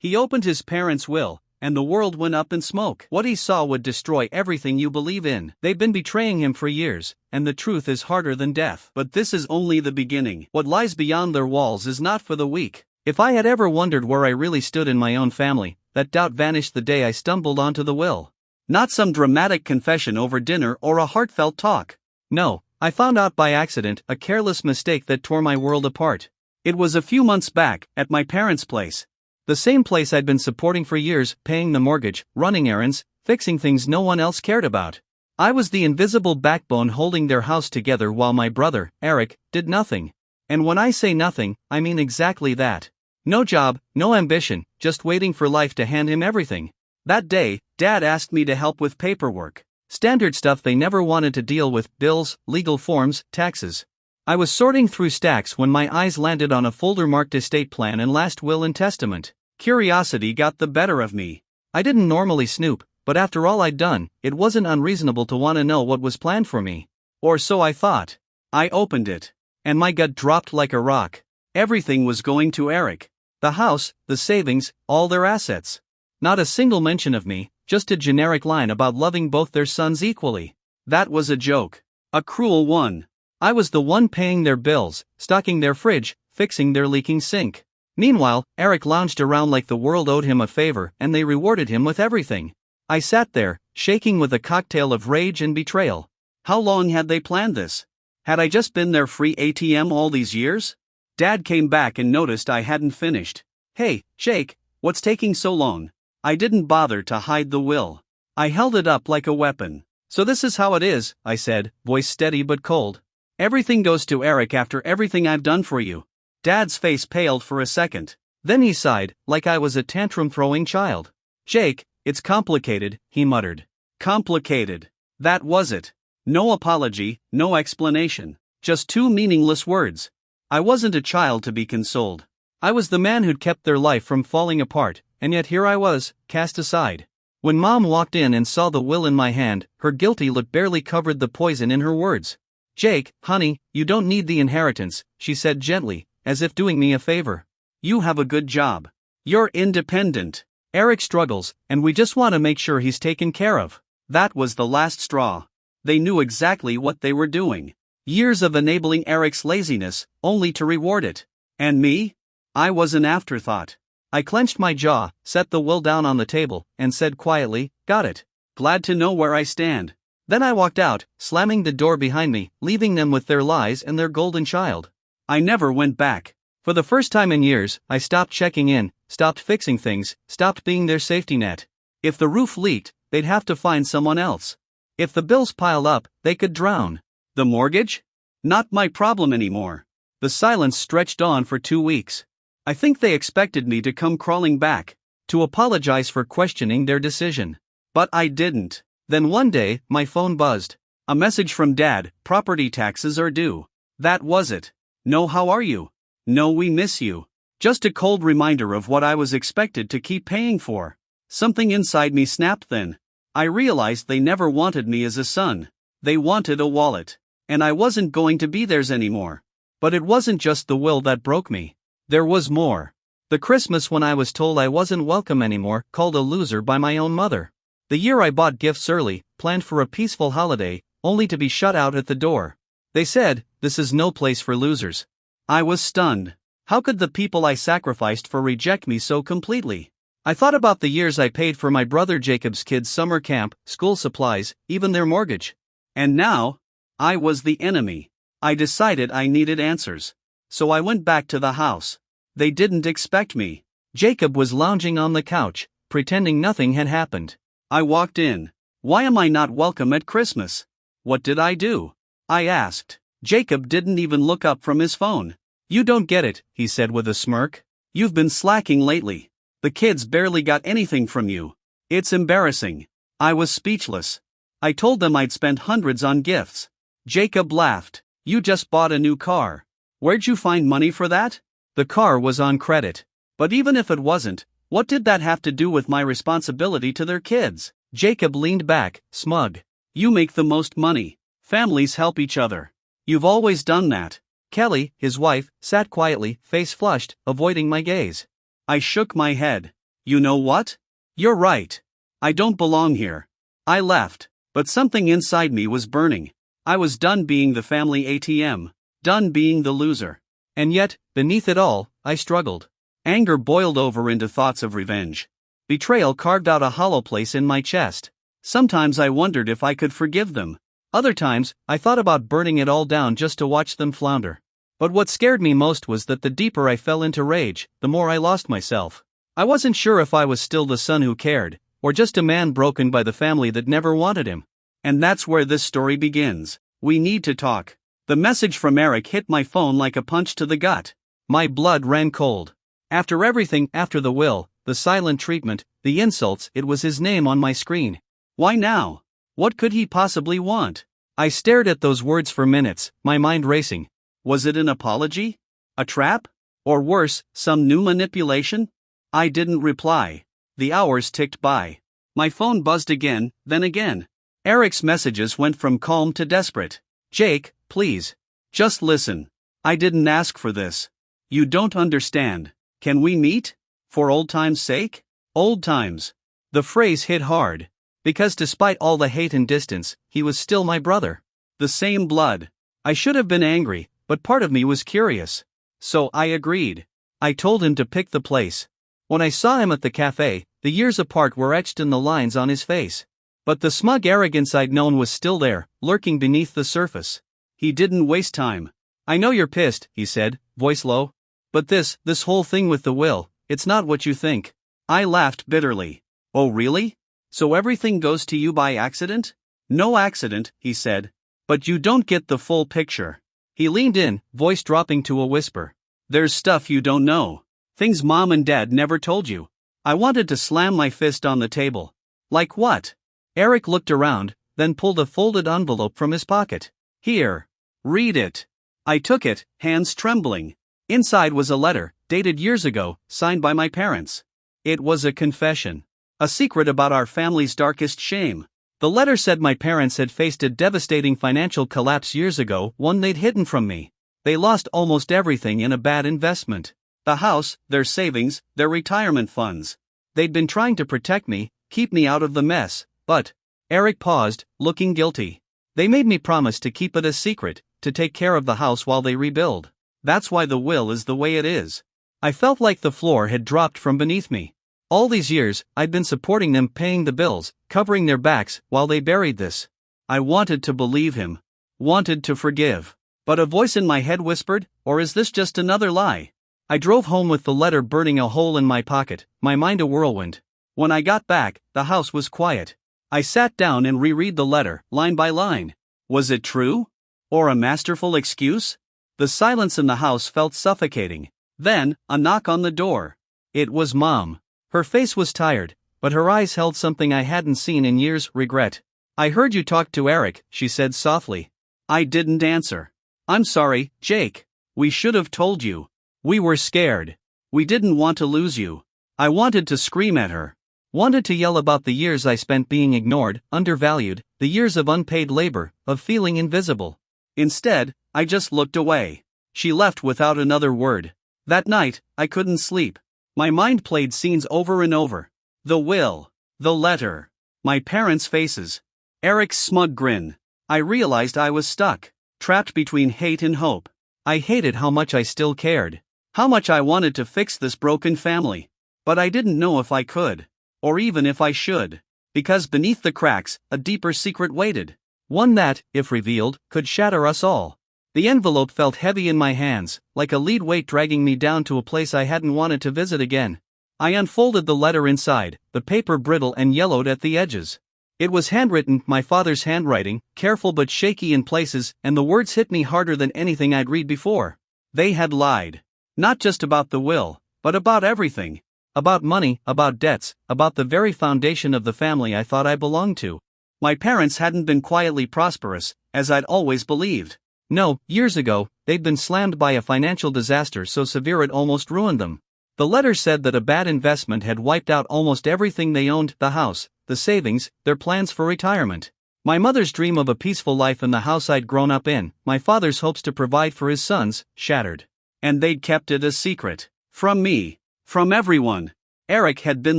He opened his parents' will, and the world went up in smoke. What he saw would destroy everything you believe in. They've been betraying him for years, and the truth is harder than death. But this is only the beginning. What lies beyond their walls is not for the weak. If I had ever wondered where I really stood in my own family, that doubt vanished the day I stumbled onto the will. Not some dramatic confession over dinner or a heartfelt talk. No, I found out by accident, a careless mistake that tore my world apart. It was a few months back, at my parents' place. The same place I'd been supporting for years, paying the mortgage, running errands, fixing things no one else cared about. I was the invisible backbone holding their house together while my brother, Eric, did nothing. And when I say nothing, I mean exactly that. No job, no ambition, just waiting for life to hand him everything. That day, Dad asked me to help with paperwork. Standard stuff they never wanted to deal with: bills, legal forms, taxes. I was sorting through stacks when my eyes landed on a folder marked estate plan and last will and testament. Curiosity got the better of me. I didn't normally snoop, but after all I'd done, it wasn't unreasonable to want to know what was planned for me. Or so I thought. I opened it, and my gut dropped like a rock. Everything was going to Eric. The house, the savings, all their assets. Not a single mention of me, just a generic line about loving both their sons equally. That was a joke. A cruel one. I was the one paying their bills, stocking their fridge, fixing their leaking sink. Meanwhile, Eric lounged around like the world owed him a favor and they rewarded him with everything. I sat there, shaking with a cocktail of rage and betrayal. How long had they planned this? Had I just been their free ATM all these years? Dad came back and noticed I hadn't finished. "Hey, Jake, what's taking so long?" I didn't bother to hide the will. I held it up like a weapon. "So this is how it is," I said, voice steady but cold. "Everything goes to Eric after everything I've done for you." Dad's face paled for a second. Then he sighed, like I was a tantrum-throwing child. "Jake, it's complicated," he muttered. Complicated. That was it. No apology, no explanation. Just two meaningless words. I wasn't a child to be consoled. I was the man who'd kept their life from falling apart, and yet here I was, cast aside. When Mom walked in and saw the will in my hand, her guilty look barely covered the poison in her words. "Jake, honey, you don't need the inheritance," she said gently, as if doing me a favor. "You have a good job. You're independent. Eric struggles, and we just want to make sure he's taken care of." That was the last straw. They knew exactly what they were doing. Years of enabling Eric's laziness, only to reward it. And me? I was an afterthought. I clenched my jaw, set the will down on the table, and said quietly, "Got it. Glad to know where I stand." Then I walked out, slamming the door behind me, leaving them with their lies and their golden child. I never went back. For the first time in years, I stopped checking in, stopped fixing things, stopped being their safety net. If the roof leaked, they'd have to find someone else. If the bills piled up, they could drown. The mortgage? Not my problem anymore. The silence stretched on for 2 weeks. I think they expected me to come crawling back, to apologize for questioning their decision. But I didn't. Then one day, my phone buzzed. A message from Dad: "Property taxes are due." That was it. No "how are you?" No "we miss you." Just a cold reminder of what I was expected to keep paying for. Something inside me snapped then. I realized they never wanted me as a son. They wanted a wallet. And I wasn't going to be theirs anymore. But it wasn't just the will that broke me. There was more. The Christmas when I was told I wasn't welcome anymore, called a loser by my own mother. The year I bought gifts early, planned for a peaceful holiday, only to be shut out at the door. They said, "This is no place for losers." I was stunned. How could the people I sacrificed for reject me so completely? I thought about the years I paid for my brother Jacob's kids' summer camp, school supplies, even their mortgage. And now, I was the enemy. I decided I needed answers. So I went back to the house. They didn't expect me. Jacob was lounging on the couch, pretending nothing had happened. I walked in. "Why am I not welcome at Christmas? What did I do?" I asked. Jacob didn't even look up from his phone. "You don't get it," he said with a smirk. "You've been slacking lately. The kids barely got anything from you. It's embarrassing." I was speechless. I told them I'd spent hundreds on gifts. Jacob laughed. "You just bought a new car. Where'd you find money for that?" The car was on credit. But even if it wasn't, what did that have to do with my responsibility to their kids? Jacob leaned back, smug. "You make the most money. Families help each other. You've always done that." Kelly, his wife, sat quietly, face flushed, avoiding my gaze. I shook my head. You know what? You're right. I don't belong here. I left, but something inside me was burning. I was done being the family ATM, done being the loser. And yet, beneath it all, I struggled. Anger boiled over into thoughts of revenge. Betrayal carved out a hollow place in my chest. Sometimes I wondered if I could forgive them. Other times, I thought about burning it all down just to watch them flounder. But what scared me most was that the deeper I fell into rage, the more I lost myself. I wasn't sure if I was still the son who cared, or just a man broken by the family that never wanted him. And that's where this story begins. We need to talk. The message from Eric hit my phone like a punch to the gut. My blood ran cold. After everything, after the will, the silent treatment, the insults, it was his name on my screen. Why now? What could he possibly want? I stared at those words for minutes, my mind racing. Was it an apology? A trap? Or worse, some new manipulation? I didn't reply. The hours ticked by. My phone buzzed again, then again. Eric's messages went from calm to desperate. Jake, please. Just listen. I didn't ask for this. You don't understand. Can we meet? For old time's sake? Old times. The phrase hit hard. Because despite all the hate and distance, he was still my brother. The same blood. I should have been angry, but part of me was curious. So I agreed. I told him to pick the place. When I saw him at the cafe, the years apart were etched in the lines on his face. But the smug arrogance I'd known was still there, lurking beneath the surface. He didn't waste time. I know you're pissed, he said, voice low. But this whole thing with the will, it's not what you think. I laughed bitterly. Oh really? So everything goes to you by accident? No accident, he said. But you don't get the full picture. He leaned in, voice dropping to a whisper. There's stuff you don't know. Things Mom and Dad never told you. I wanted to slam my fist on the table. Like what? Eric looked around, then pulled a folded envelope from his pocket. Here. Read it. I took it, hands trembling. Inside was a letter, dated years ago, signed by my parents. It was a confession. A secret about our family's darkest shame. The letter said my parents had faced a devastating financial collapse years ago, one they'd hidden from me. They lost almost everything in a bad investment. The house, their savings, their retirement funds. They'd been trying to protect me, keep me out of the mess, but... Eric paused, looking guilty. They made me promise to keep it a secret, to take care of the house while they rebuild. That's why the will is the way it is. I felt like the floor had dropped from beneath me. All these years, I'd been supporting them, paying the bills, covering their backs, while they buried this. I wanted to believe him. Wanted to forgive. But a voice in my head whispered, or is this just another lie? I drove home with the letter burning a hole in my pocket, my mind a whirlwind. When I got back, the house was quiet. I sat down and reread the letter, line by line. Was it true? Or a masterful excuse? The silence in the house felt suffocating. Then, a knock on the door. It was Mom. Her face was tired, but her eyes held something I hadn't seen in years, regret. I heard you talk to Eric, she said softly. I didn't answer. I'm sorry, Jake. We should have told you. We were scared. We didn't want to lose you. I wanted to scream at her. Wanted to yell about the years I spent being ignored, undervalued, the years of unpaid labor, of feeling invisible. Instead, I just looked away. She left without another word. That night, I couldn't sleep. My mind played scenes over and over. The will. The letter. My parents' faces. Eric's smug grin. I realized I was stuck. Trapped between hate and hope. I hated how much I still cared. How much I wanted to fix this broken family. But I didn't know if I could. Or even if I should. Because beneath the cracks, a deeper secret waited. One that, if revealed, could shatter us all. The envelope felt heavy in my hands, like a lead weight dragging me down to a place I hadn't wanted to visit again. I unfolded the letter inside, the paper brittle and yellowed at the edges. It was handwritten, my father's handwriting, careful but shaky in places, and the words hit me harder than anything I'd read before. They had lied. Not just about the will, but about everything. About money, about debts, about the very foundation of the family I thought I belonged to. My parents hadn't been quietly prosperous, as I'd always believed. No, years ago, they'd been slammed by a financial disaster so severe it almost ruined them. The letter said that a bad investment had wiped out almost everything they owned, the house, the savings, their plans for retirement. My mother's dream of a peaceful life in the house I'd grown up in, my father's hopes to provide for his sons, shattered. And they'd kept it a secret. From me. From everyone. Eric had been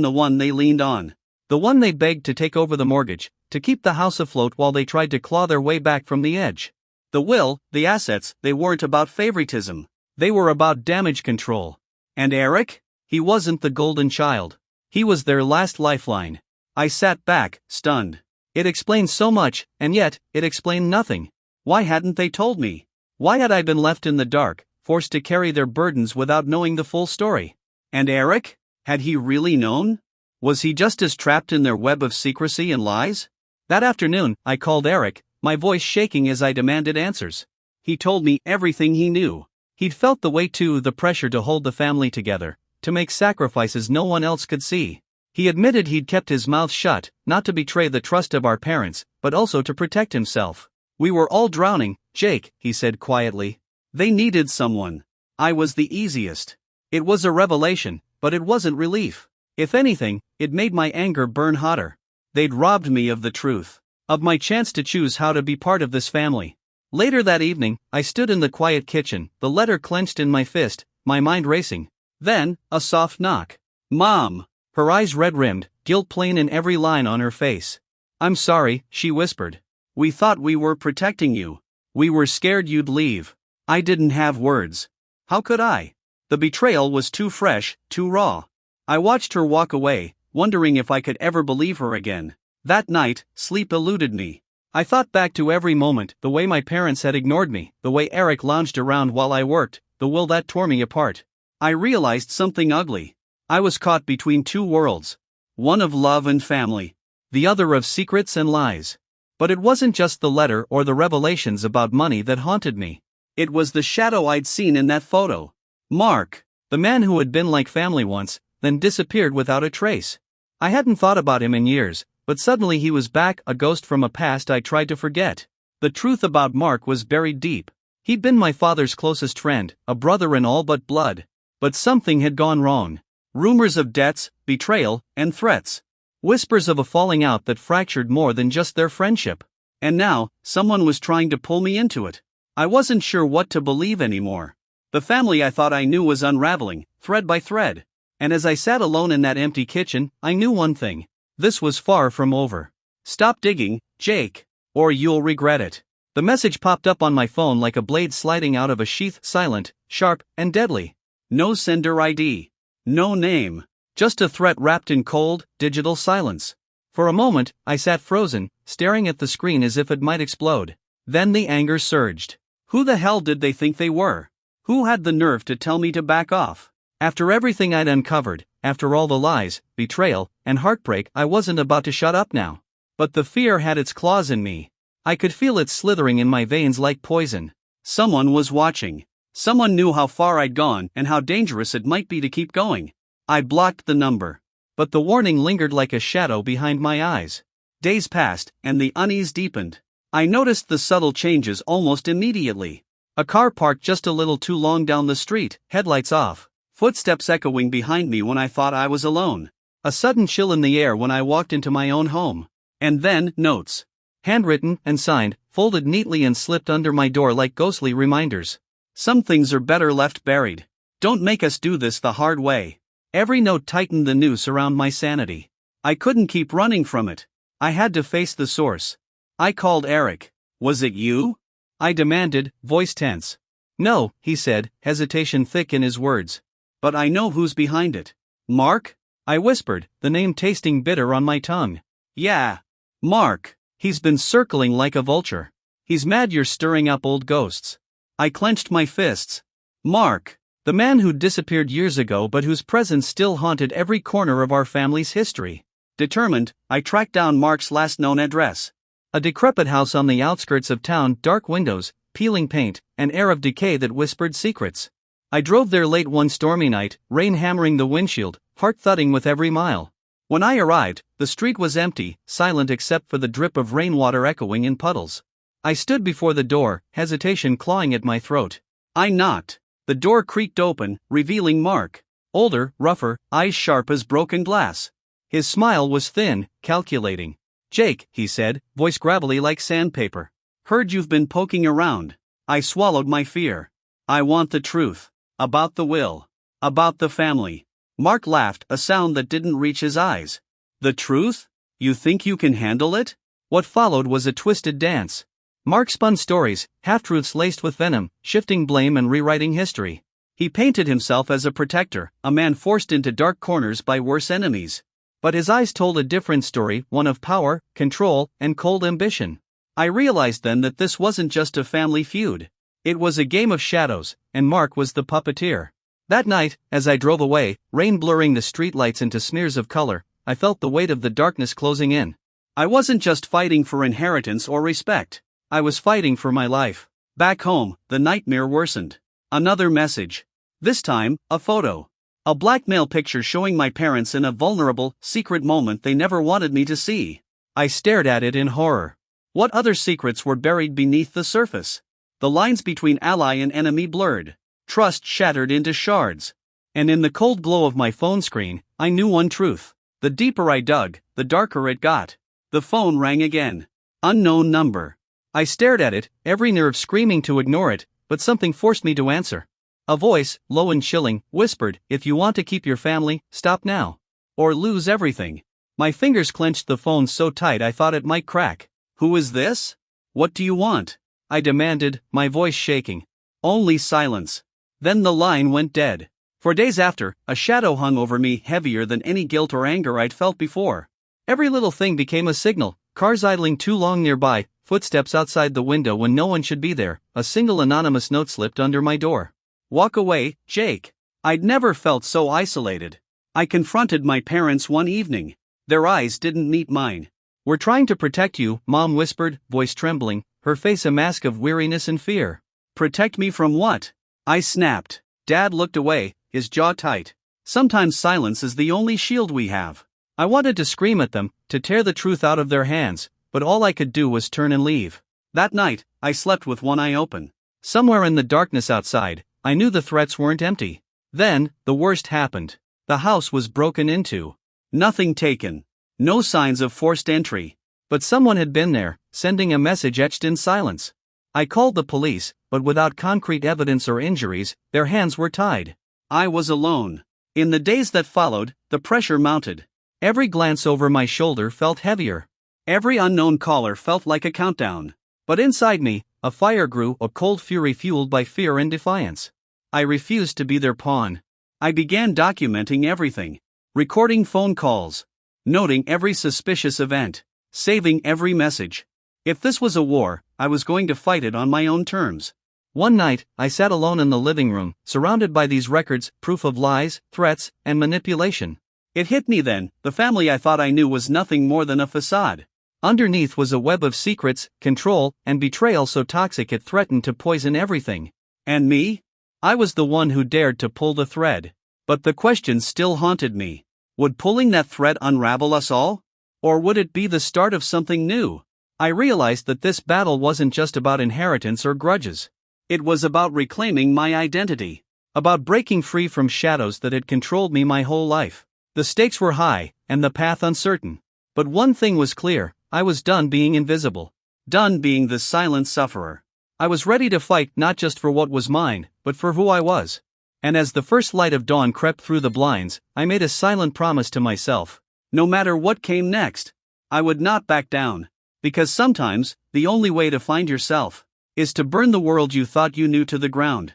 the one they leaned on. The one they begged to take over the mortgage, to keep the house afloat while they tried to claw their way back from the edge. The will, the assets, they weren't about favoritism. They were about damage control. And Eric? He wasn't the golden child. He was their last lifeline. I sat back, stunned. It explained so much, and yet, it explained nothing. Why hadn't they told me? Why had I been left in the dark, forced to carry their burdens without knowing the full story? And Eric? Had he really known? Was he just as trapped in their web of secrecy and lies? That afternoon, I called Eric, my voice shaking as I demanded answers. He told me everything he knew. He'd felt the weight too, the pressure to hold the family together, to make sacrifices no one else could see. He admitted he'd kept his mouth shut, not to betray the trust of our parents, but also to protect himself. We were all drowning, Jake, he said quietly. They needed someone. I was the easiest. It was a revelation, but it wasn't relief. If anything, it made my anger burn hotter. They'd robbed me of the truth, of my chance to choose how to be part of this family. Later that evening, I stood in the quiet kitchen, the letter clenched in my fist, my mind racing. Then, a soft knock. Mom! Her eyes red-rimmed, guilt plain in every line on her face. I'm sorry, she whispered. We thought we were protecting you. We were scared you'd leave. I didn't have words. How could I? The betrayal was too fresh, too raw. I watched her walk away, wondering if I could ever believe her again. That night, sleep eluded me. I thought back to every moment, the way my parents had ignored me, the way Eric lounged around while I worked, the will that tore me apart. I realized something ugly. I was caught between two worlds. One of love and family. The other of secrets and lies. But it wasn't just the letter or the revelations about money that haunted me. It was the shadow I'd seen in that photo. Mark, the man who had been like family once, then disappeared without a trace. I hadn't thought about him in years, but suddenly he was back, a ghost from a past I tried to forget. The truth about Mark was buried deep. He'd been my father's closest friend, a brother in all but blood. But something had gone wrong. Rumors of debts, betrayal, and threats. Whispers of a falling out that fractured more than just their friendship. And now, someone was trying to pull me into it. I wasn't sure what to believe anymore. The family I thought I knew was unraveling, thread by thread. And as I sat alone in that empty kitchen, I knew one thing. This was far from over. Stop digging, Jake, or you'll regret it. The message popped up on my phone like a blade sliding out of a sheath, silent, sharp, and deadly. No sender ID. No name. Just a threat wrapped in cold, digital silence. For a moment, I sat frozen, staring at the screen as if it might explode. Then the anger surged. Who the hell did they think they were? Who had the nerve to tell me to back off? After everything I'd uncovered, after all the lies, betrayal, and heartbreak, I wasn't about to shut up now. But the fear had its claws in me. I could feel it slithering in my veins like poison. Someone was watching. Someone knew how far I'd gone and how dangerous it might be to keep going. I blocked the number. But the warning lingered like a shadow behind my eyes. Days passed, and the unease deepened. I noticed the subtle changes almost immediately. A car parked just a little too long down the street, headlights off. Footsteps echoing behind me when I thought I was alone. A sudden chill in the air when I walked into my own home. And then, notes. Handwritten and signed, folded neatly and slipped under my door like ghostly reminders. Some things are better left buried. Don't make us do this the hard way. Every note tightened the noose around my sanity. I couldn't keep running from it. I had to face the source. I called Eric. Was it you? I demanded, voice tense. No, he said, hesitation thick in his words. But I know who's behind it. Mark? I whispered, the name tasting bitter on my tongue. Yeah. Mark. He's been circling like a vulture. He's mad you're stirring up old ghosts. I clenched my fists. Mark. The man who'd disappeared years ago but whose presence still haunted every corner of our family's history. Determined, I tracked down Mark's last known address. A decrepit house on the outskirts of town, dark windows, peeling paint, an air of decay that whispered secrets. I drove there late one stormy night, rain hammering the windshield, heart thudding with every mile. When I arrived, the street was empty, silent except for the drip of rainwater echoing in puddles. I stood before the door, hesitation clawing at my throat. I knocked. The door creaked open, revealing Mark. Older, rougher, eyes sharp as broken glass. His smile was thin, calculating. Jake, he said, voice gravelly like sandpaper. Heard you've been poking around. I swallowed my fear. I want the truth. About the will. About the family. Mark laughed, a sound that didn't reach his eyes. The truth? You think you can handle it? What followed was a twisted dance. Mark spun stories, half-truths laced with venom, shifting blame and rewriting history. He painted himself as a protector, a man forced into dark corners by worse enemies. But his eyes told a different story, one of power, control, and cold ambition. I realized then that this wasn't just a family feud. It was a game of shadows, and Mark was the puppeteer. That night, as I drove away, rain blurring the streetlights into smears of color, I felt the weight of the darkness closing in. I wasn't just fighting for inheritance or respect. I was fighting for my life. Back home, the nightmare worsened. Another message. This time, a photo. A blackmail picture showing my parents in a vulnerable, secret moment they never wanted me to see. I stared at it in horror. What other secrets were buried beneath the surface? The lines between ally and enemy blurred. Trust shattered into shards. And in the cold glow of my phone screen, I knew one truth. The deeper I dug, the darker it got. The phone rang again. Unknown number. I stared at it, every nerve screaming to ignore it, but something forced me to answer. A voice, low and chilling, whispered, "If you want to keep your family, stop now. Or lose everything." My fingers clenched the phone so tight I thought it might crack. "Who is this? What do you want?" I demanded, my voice shaking. Only silence. Then the line went dead. For days after, a shadow hung over me, heavier than any guilt or anger I'd felt before. Every little thing became a signal: cars idling too long nearby, footsteps outside the window when no one should be there, a single anonymous note slipped under my door. "Walk away, Jake." I'd never felt so isolated. I confronted my parents one evening. Their eyes didn't meet mine. "We're trying to protect you," Mom whispered, voice trembling, her face a mask of weariness and fear. "Protect me from what?" I snapped. Dad looked away, his jaw tight. Sometimes silence is the only shield we have. I wanted to scream at them, to tear the truth out of their hands, but all I could do was turn and leave. That night, I slept with one eye open. Somewhere in the darkness outside, I knew the threats weren't empty. Then, the worst happened. The house was broken into. Nothing taken. No signs of forced entry. But someone had been there, sending a message etched in silence. I called the police, but without concrete evidence or injuries, their hands were tied. I was alone. In the days that followed, the pressure mounted. Every glance over my shoulder felt heavier. Every unknown caller felt like a countdown. But inside me, a fire grew, a cold fury fueled by fear and defiance. I refused to be their pawn. I began documenting everything. Recording phone calls. Noting every suspicious event. Saving every message. If this was a war, I was going to fight it on my own terms. One night, I sat alone in the living room, surrounded by these records, proof of lies, threats, and manipulation. It hit me then, the family I thought I knew was nothing more than a facade. Underneath was a web of secrets, control, and betrayal so toxic it threatened to poison everything. And me? I was the one who dared to pull the thread. But the question still haunted me. Would pulling that thread unravel us all? Or would it be the start of something new? I realized that this battle wasn't just about inheritance or grudges. It was about reclaiming my identity. About breaking free from shadows that had controlled me my whole life. The stakes were high, and the path uncertain. But one thing was clear: I was done being invisible. Done being the silent sufferer. I was ready to fight not just for what was mine, but for who I was. And as the first light of dawn crept through the blinds, I made a silent promise to myself. No matter what came next, I would not back down. Because sometimes, the only way to find yourself is to burn the world you thought you knew to the ground.